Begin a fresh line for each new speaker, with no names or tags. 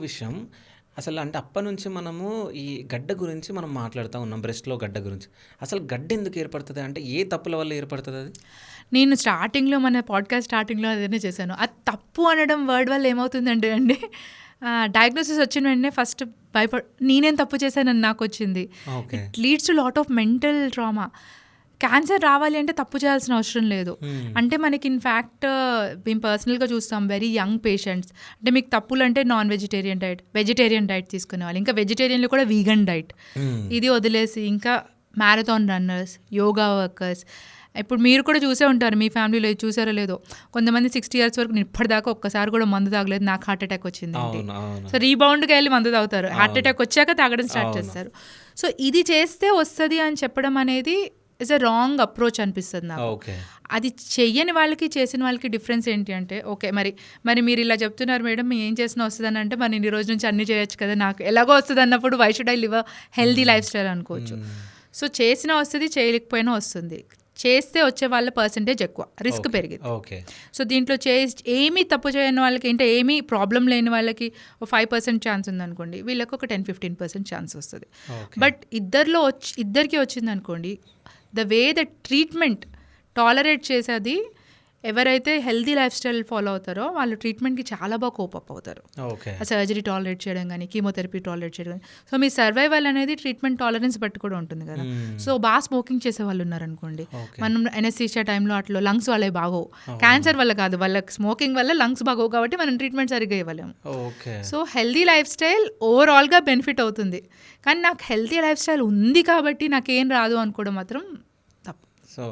విషయం అసలు అంటే అప్పటినుంచి మనము ఈ గడ్డ గురించి మనం మాట్లాడుతా ఉన్నాం. బ్రెస్ట్‌లో గడ్డ గురించి. అసలు గడ్డ ఎందుకు ఏర్పడతది? అంటే ఏ తప్పుల వల్ల ఏర్పడతదది?
నేను స్టార్టింగ్‌లో మన పాడ్‌కాస్ట్ స్టార్టింగ్‌లో అదేనే చేశాను. అది తప్పు అనడం వర్డ్ వల్ల ఏమవుతుందంటే అండి డయాగ్నోసిస్ వచ్చిన వెంటనే ఫస్ట్ నేనేం తప్పు చేశానని నాకొచ్చింది.
Okay.
It leads to lot of mental trauma. Cancer రావాలి అంటే తప్పు చేయాల్సిన అవసరం లేదు.
హ్మ్.
అంటే మనకి ఇన్‌ఫ్యాక్ట్ మేము పర్సనల్‌గా చూస్తాం వెరీ యంగ్ పేషెంట్స్. అంటే మీకు తప్పులంటే non vegetarian diet, vegetarian diet తీసుకునేవాళ్ళు. ఇంకా వెజిటేరియన్‌లో కూడా వీగన్ డైట్.
హ్మ్.
ఇది వదిలేసి ఇంకా మ్యారథాన్ రన్నర్స్, యోగా వర్కర్స్. ఇప్పుడు మీరు కూడా చూసే ఉంటారు మీ ఫ్యామిలీలో ఇది చూసారో లేదో. కొంతమంది 60 ఇయర్స్ వరకు నేను ఇప్పటిదాకా ఒక్కసారి కూడా మందు తాగలేదు. నాకు హార్ట్ అటాక్ వచ్చిందేంటి.
అవును. అవును.
సో రీబౌండ్‌గా వెళ్ళి మందు తాగుతారు. హార్ట్
అవును.
అటాక్ వచ్చాక తాగడం స్టార్ట్
అవును.
చేస్తారు. సో ఇది చేస్తే వస్తది అని చెప్పడం అనేది ఇస్ ఎ రాంగ్ అప్రోచ్ అనిపిస్తుంది నాకు.
ఓకే.
అది చెయ్యని వాళ్ళకి చేసిన వాళ్ళకి డిఫరెన్స్ ఏంటి అంటే ఓకే మరి మీరు ఇలా చెప్తున్నారు మేడం మీ ఏం చేసినా వస్తుందని అంటే మరి ఇన్ని రోజు నుంచి అన్నీ చేయొచ్చు కదా నాకు ఎలాగో వస్తుంది అన్నప్పుడు why should I live a healthy life style అనుకోవచ్చు. సో చేసినా వస్తుంది చేయలేకపోయినా వస్తుంది. చేస్తే వచ్చే వాళ్ళ పర్సంటేజ్ ఎక్కువ, రిస్క్
ఓకే.
పెరిగింది.
ఓకే.
సో దీంట్లో ఏమీ తప్పు చేయని వాళ్ళకి అంటే ఏమీ ప్రాబ్లం లేని వాళ్ళకి 5% ఛాన్స్ ఉందనుకోండి, వీళ్ళకి ఒక 10-15% ఛాన్స్ వస్తుంది.
ఓకే.
బట్ ఇద్దరికి వచ్చిందనుకోండి, the way the treatment tolerate చేసేది ఎవరైతే హెల్దీ లైఫ్ స్టైల్ ఫాలో అవుతారో వాళ్ళు ట్రీట్మెంట్కి చాలా బాగా కోపప్ అవుతారు.
ఓకే.
ఆ సర్జరీ టాలరేట్ చేయడం కానీ కీమోథెరపీ టాలరేట్ చేయడం కానీ. సో మీ సర్వైవల్ అనేది ట్రీట్మెంట్ టాలరెన్స్ బట్టి కూడా ఉంటుంది కదా. సో బాగా స్మోకింగ్ చేసే వాళ్ళు ఉన్నారనుకోండి,
ఓకే.
మనం ఎనస్థీషియా టైంలో అట్లా లంగ్స్ వాళ్ళే బాగోవు. క్యాన్సర్ వల్ల కాదు, వాళ్ళకి స్మోకింగ్ వల్ల లంగ్స్ బాగోవు కాబట్టి మనం ట్రీట్మెంట్ సరిగ్గా ఇవ్వలేము.
Okay.
So healthy life style ఓవరాల్గా బెనిఫిట్ అవుతుంది. కానీ నాకు హెల్తీ లైఫ్ స్టైల్ ఉంది కాబట్టి నాకేం రాదు అనుకోవడం మాత్రం తప్పు.
సో